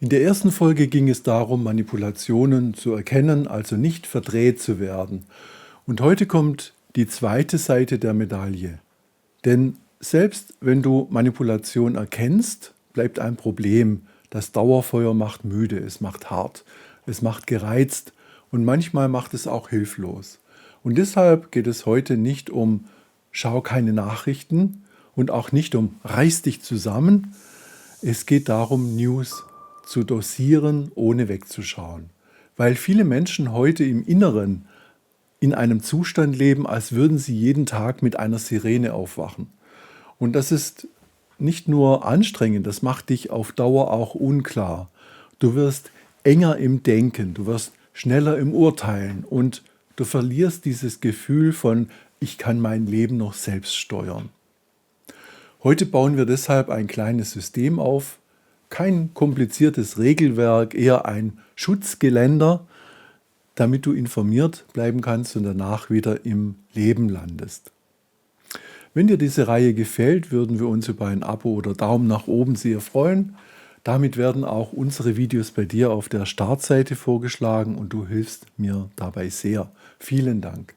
In der ersten Folge ging es darum, Manipulationen zu erkennen, also nicht verdreht zu werden. Und heute kommt die zweite Seite der Medaille. Denn selbst wenn du Manipulation erkennst, bleibt ein Problem. Das Dauerfeuer macht müde, es macht hart, es macht gereizt und manchmal macht es auch hilflos. Und deshalb geht es heute nicht um schau keine Nachrichten und auch nicht um reiß dich zusammen. Es geht darum, News zu dosieren, ohne wegzuschauen. Weil viele Menschen heute im Inneren in einem Zustand leben, als würden sie jeden Tag mit einer Sirene aufwachen. Und das ist nicht nur anstrengend, das macht dich auf Dauer auch unklar. Du wirst enger im Denken, du wirst schneller im Urteilen und du verlierst dieses Gefühl von, ich kann mein Leben noch selbst steuern. Heute bauen wir deshalb ein kleines System auf, kein kompliziertes Regelwerk, eher ein Schutzgeländer, damit du informiert bleiben kannst und danach wieder im Leben landest. Wenn dir diese Reihe gefällt, würden wir uns über ein Abo oder Daumen nach oben sehr freuen. Damit werden auch unsere Videos bei dir auf der Startseite vorgeschlagen und du hilfst mir dabei sehr. Vielen Dank.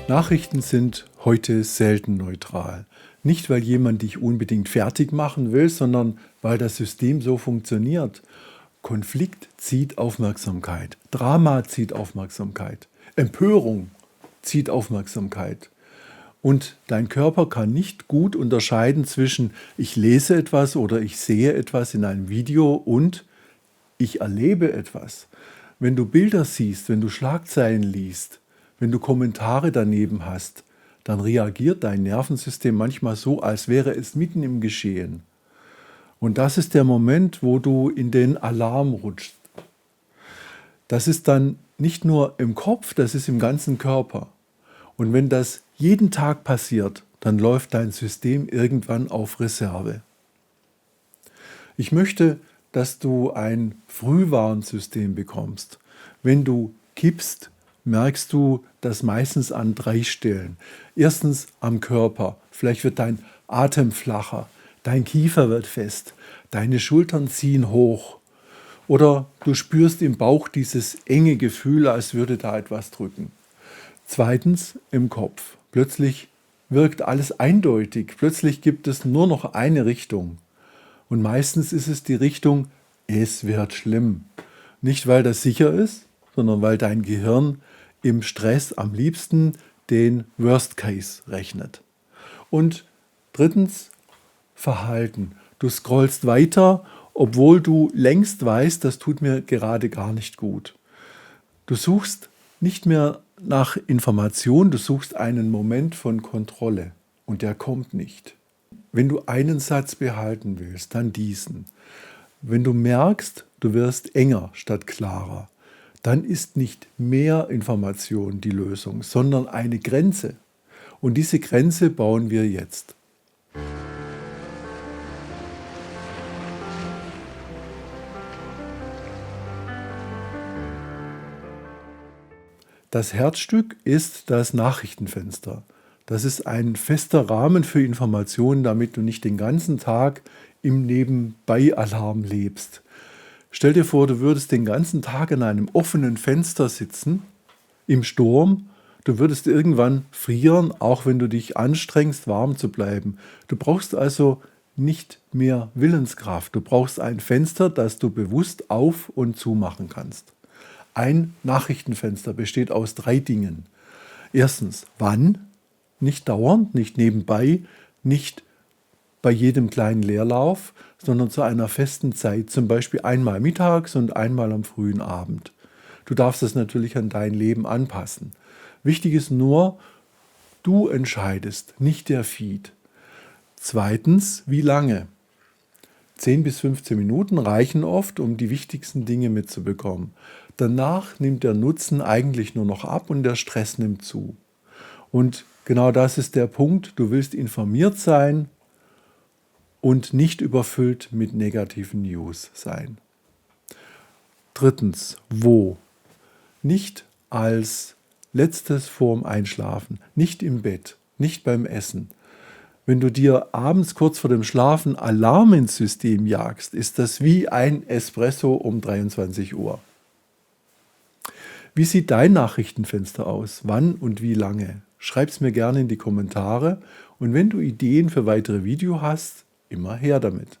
Nachrichten sind heute selten neutral. Nicht, weil jemand dich unbedingt fertig machen will, sondern weil das System so funktioniert. Konflikt zieht Aufmerksamkeit, Drama zieht Aufmerksamkeit, Empörung zieht Aufmerksamkeit. Und dein Körper kann nicht gut unterscheiden zwischen ich lese etwas oder ich sehe etwas in einem Video und ich erlebe etwas. Wenn du Bilder siehst, wenn du Schlagzeilen liest, wenn du Kommentare daneben hast, dann reagiert dein Nervensystem manchmal so, als wäre es mitten im Geschehen. Und das ist der Moment, wo du in den Alarm rutschst. Das ist dann nicht nur im Kopf, das ist im ganzen Körper. Und wenn das jeden Tag passiert, dann läuft dein System irgendwann auf Reserve. Ich möchte, dass du ein Frühwarnsystem bekommst. Wenn du kippst, merkst du das meistens an 3 Stellen. Erstens am Körper. Vielleicht wird dein Atem flacher, dein Kiefer wird fest, deine Schultern ziehen hoch. Oder du spürst im Bauch dieses enge Gefühl, als würde da etwas drücken. Zweitens im Kopf. Plötzlich wirkt alles eindeutig. Plötzlich gibt es nur noch eine Richtung. Und meistens ist es die Richtung, es wird schlimm. Nicht, weil das sicher ist, sondern weil dein Gehirn im Stress am liebsten den Worst Case rechnet. Und drittens, Verhalten. Du scrollst weiter, obwohl du längst weißt, das tut mir gerade gar nicht gut. Du suchst nicht mehr nach Information, du suchst einen Moment von Kontrolle und der kommt nicht. Wenn du einen Satz behalten willst, dann diesen. Wenn du merkst, du wirst enger statt klarer, dann ist nicht mehr Information die Lösung, sondern eine Grenze. Und diese Grenze bauen wir jetzt. Das Herzstück ist das Nachrichtenfenster. Das ist ein fester Rahmen für Informationen, damit du nicht den ganzen Tag im Nebenbei-Alarm lebst. Stell dir vor, du würdest den ganzen Tag an einem offenen Fenster sitzen, im Sturm. Du würdest irgendwann frieren, auch wenn du dich anstrengst, warm zu bleiben. Du brauchst also nicht mehr Willenskraft. Du brauchst ein Fenster, das du bewusst auf- und zumachen kannst. Ein Nachrichtenfenster besteht aus 3 Dingen. Erstens, wann? Nicht dauernd, nicht nebenbei, nicht bei jedem kleinen Leerlauf, sondern zu einer festen Zeit, zum Beispiel einmal mittags und einmal am frühen Abend. Du darfst es natürlich an dein Leben anpassen. Wichtig ist nur, du entscheidest, nicht der Feed. Zweitens, wie lange? 10 bis 15 Minuten reichen oft, um die wichtigsten Dinge mitzubekommen. Danach nimmt der Nutzen eigentlich nur noch ab und der Stress nimmt zu. Und genau das ist der Punkt, du willst informiert sein und nicht überfüllt mit negativen News sein. Drittens, wo? Nicht als letztes vorm Einschlafen, nicht im Bett, nicht beim Essen. Wenn du dir abends kurz vor dem Schlafen Alarm ins System jagst, ist das wie ein Espresso um 23 Uhr. Wie sieht dein Nachrichtenfenster aus? Wann und wie lange? Schreib's mir gerne in die Kommentare und wenn du Ideen für weitere Videos hast, immer her damit.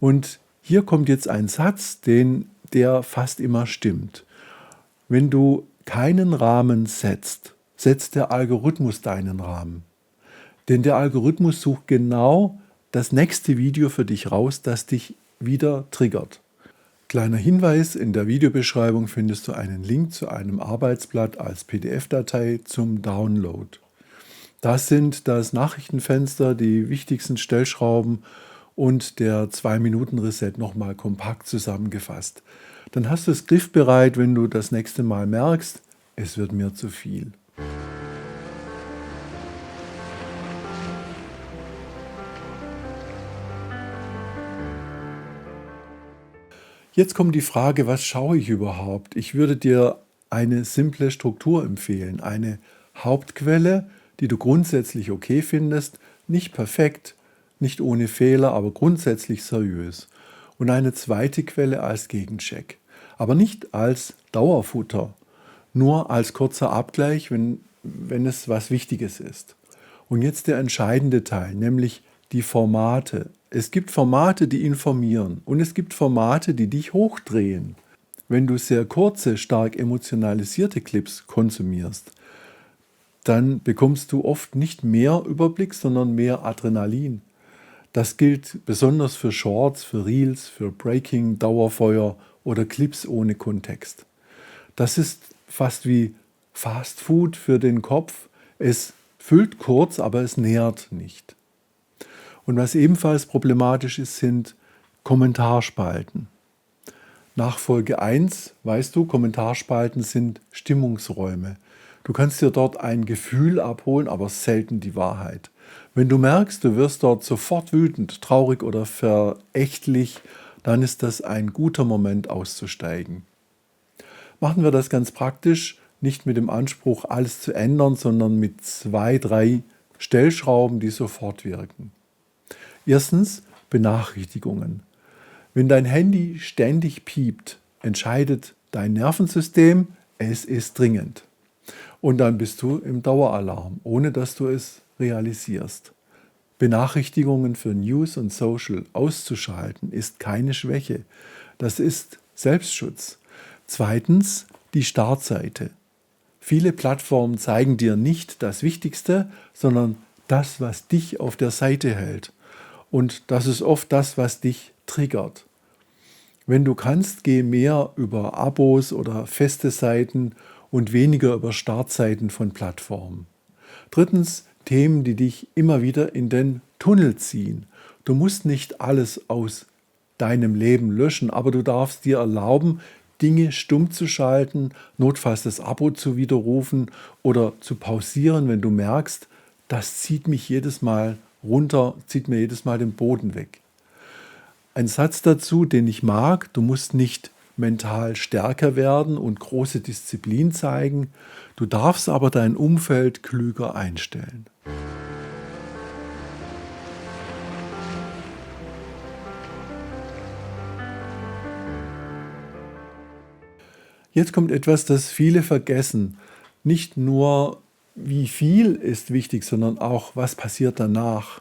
Und hier kommt jetzt ein Satz, der fast immer stimmt. Wenn du keinen Rahmen setzt, setzt der Algorithmus deinen Rahmen. Denn der Algorithmus sucht genau das nächste Video für dich raus, das dich wieder triggert. Kleiner Hinweis, in der Videobeschreibung findest du einen Link zu einem Arbeitsblatt als PDF-Datei zum Download. Das sind das Nachrichtenfenster, die wichtigsten Stellschrauben und der 2-Minuten-Reset nochmal kompakt zusammengefasst. Dann hast du es griffbereit, wenn du das nächste Mal merkst, es wird mir zu viel. Jetzt kommt die Frage, was schaue ich überhaupt? Ich würde dir eine simple Struktur empfehlen, eine Hauptquelle, die du grundsätzlich okay findest, nicht perfekt, nicht ohne Fehler, aber grundsätzlich seriös. Und eine zweite Quelle als Gegencheck, aber nicht als Dauerfutter, nur als kurzer Abgleich, wenn es was Wichtiges ist. Und jetzt der entscheidende Teil, nämlich die Formate. Es gibt Formate, die informieren und es gibt Formate, die dich hochdrehen. Wenn du sehr kurze, stark emotionalisierte Clips konsumierst, dann bekommst du oft nicht mehr Überblick, sondern mehr Adrenalin. Das gilt besonders für Shorts, für Reels, für Breaking, Dauerfeuer oder Clips ohne Kontext. Das ist fast wie Fast Food für den Kopf. Es füllt kurz, aber es nährt nicht. Und was ebenfalls problematisch ist, sind Kommentarspalten. Nach Folge 1, weißt du, Kommentarspalten sind Stimmungsräume. Du kannst dir dort ein Gefühl abholen, aber selten die Wahrheit. Wenn du merkst, du wirst dort sofort wütend, traurig oder verächtlich, dann ist das ein guter Moment auszusteigen. Machen wir das ganz praktisch, nicht mit dem Anspruch, alles zu ändern, sondern mit 2, 3 Stellschrauben, die sofort wirken. Erstens, Benachrichtigungen. Wenn dein Handy ständig piept, entscheidet dein Nervensystem, es ist dringend. Und dann bist du im Daueralarm, ohne dass du es realisierst. Benachrichtigungen für News und Social auszuschalten, ist keine Schwäche. Das ist Selbstschutz. Zweitens, die Startseite. Viele Plattformen zeigen dir nicht das Wichtigste, sondern das, was dich auf der Seite hält. Und das ist oft das, was dich triggert. Wenn du kannst, geh mehr über Abos oder feste Seiten und weniger über Startseiten von Plattformen. Drittens, Themen, die dich immer wieder in den Tunnel ziehen. Du musst nicht alles aus deinem Leben löschen, aber du darfst dir erlauben, Dinge stumm zu schalten, notfalls das Abo zu widerrufen oder zu pausieren, wenn du merkst, das zieht mich jedes Mal runter, zieht mir jedes Mal den Boden weg. Ein Satz dazu, den ich mag: Du musst nicht mental stärker werden und große Disziplin zeigen, du darfst aber dein Umfeld klüger einstellen. Jetzt kommt etwas, das viele vergessen. Nicht nur wie viel ist wichtig, sondern auch, was passiert danach.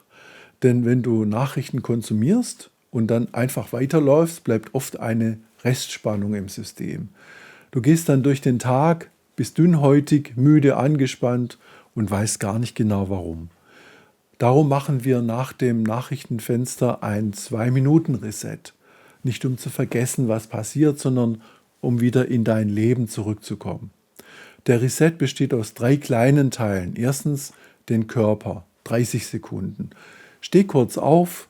Denn wenn du Nachrichten konsumierst und dann einfach weiterläufst, bleibt oft eine Restspannung im System. Du gehst dann durch den Tag, bist dünnhäutig, müde, angespannt und weißt gar nicht genau warum. Darum machen wir nach dem Nachrichtenfenster ein 2-Minuten-Reset. Nicht um zu vergessen, was passiert, sondern um wieder in dein Leben zurückzukommen. Der Reset besteht aus 3 kleinen Teilen. Erstens den Körper, 30 Sekunden. Steh kurz auf,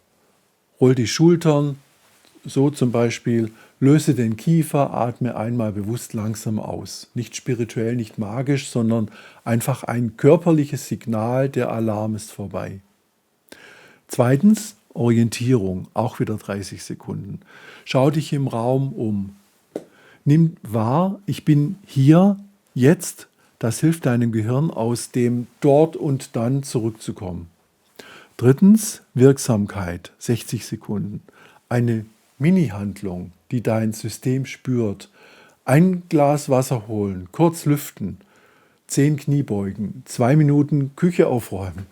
roll die Schultern, so zum Beispiel, löse den Kiefer, atme einmal bewusst langsam aus. Nicht spirituell, nicht magisch, sondern einfach ein körperliches Signal, der Alarm ist vorbei. Zweitens, Orientierung, auch wieder 30 Sekunden. Schau dich im Raum um. Nimm wahr, ich bin hier, jetzt. Das hilft deinem Gehirn, aus dem Dort und Dann zurückzukommen. Drittens, Wirksamkeit, 60 Sekunden. Eine Mini-Handlung, die dein System spürt. Ein Glas Wasser holen, kurz lüften, 10 Kniebeugen, 2 Minuten Küche aufräumen,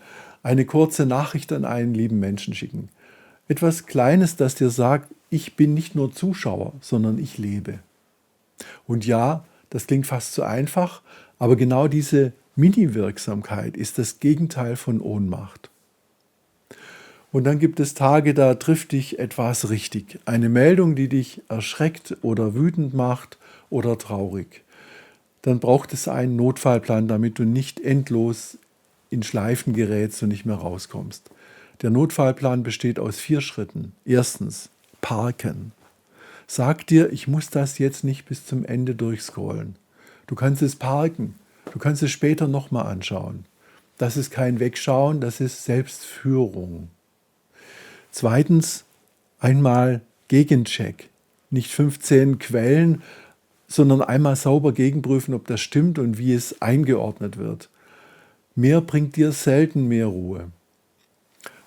eine kurze Nachricht an einen lieben Menschen schicken. Etwas Kleines, das dir sagt, ich bin nicht nur Zuschauer, sondern ich lebe. Und ja, das klingt fast zu einfach, aber genau diese Mini-Wirksamkeit ist das Gegenteil von Ohnmacht. Und dann gibt es Tage, da trifft dich etwas richtig. Eine Meldung, die dich erschreckt oder wütend macht oder traurig. Dann braucht es einen Notfallplan, damit du nicht endlos in Schleifen gerätst und nicht mehr rauskommst. Der Notfallplan besteht aus 4 Schritten. Erstens, parken. Sag dir, ich muss das jetzt nicht bis zum Ende durchscrollen. Du kannst es parken. Du kannst es später nochmal anschauen. Das ist kein Wegschauen, das ist Selbstführung. Zweitens, einmal Gegencheck. Nicht 15 Quellen, sondern einmal sauber gegenprüfen, ob das stimmt und wie es eingeordnet wird. Mehr bringt dir selten mehr Ruhe.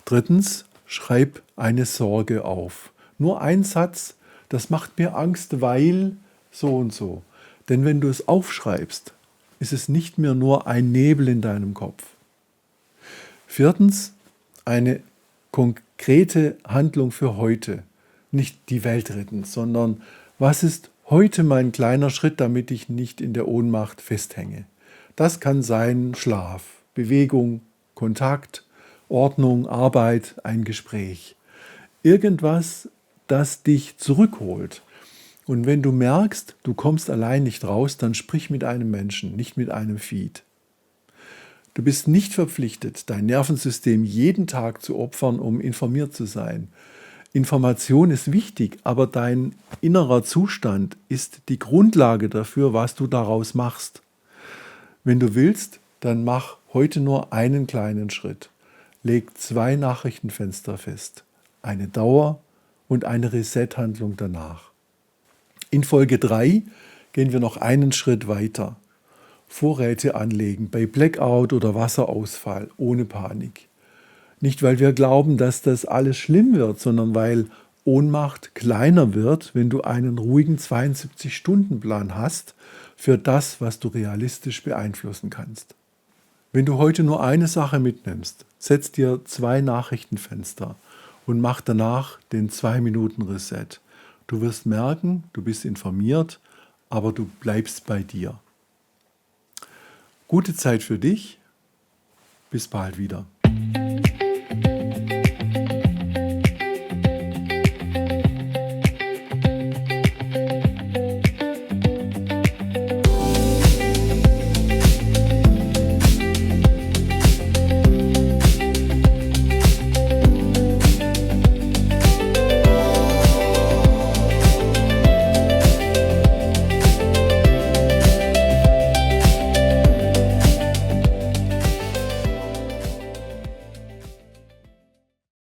Drittens, schreib eine Sorge auf. Nur ein Satz, das macht mir Angst, weil so und so. Denn wenn du es aufschreibst, ist es nicht mehr nur ein Nebel in deinem Kopf. Viertens, eine konkrete Handlung für heute. Nicht die Welt retten, sondern was ist heute mein kleiner Schritt, damit ich nicht in der Ohnmacht festhänge. Das kann sein Schlaf, Bewegung, Kontakt, Ordnung, Arbeit, ein Gespräch. Irgendwas, das dich zurückholt. Und wenn du merkst, du kommst allein nicht raus, dann sprich mit einem Menschen, nicht mit einem Feed. Du bist nicht verpflichtet, dein Nervensystem jeden Tag zu opfern, um informiert zu sein. Information ist wichtig, aber dein innerer Zustand ist die Grundlage dafür, was du daraus machst. Wenn du willst, dann mach heute nur einen kleinen Schritt. Leg 2 Nachrichtenfenster fest, eine Dauer und eine Reset-Handlung danach. In Folge 3 gehen wir noch einen Schritt weiter. Vorräte anlegen bei Blackout oder Wasserausfall ohne Panik. Nicht, weil wir glauben, dass das alles schlimm wird, sondern weil Ohnmacht kleiner wird, wenn du einen ruhigen 72-Stunden-Plan hast für das, was du realistisch beeinflussen kannst. Wenn du heute nur eine Sache mitnimmst, setz dir 2 Nachrichtenfenster und mach danach den 2-Minuten-Reset. Du wirst merken, du bist informiert, aber du bleibst bei dir. Gute Zeit für dich. Bis bald wieder.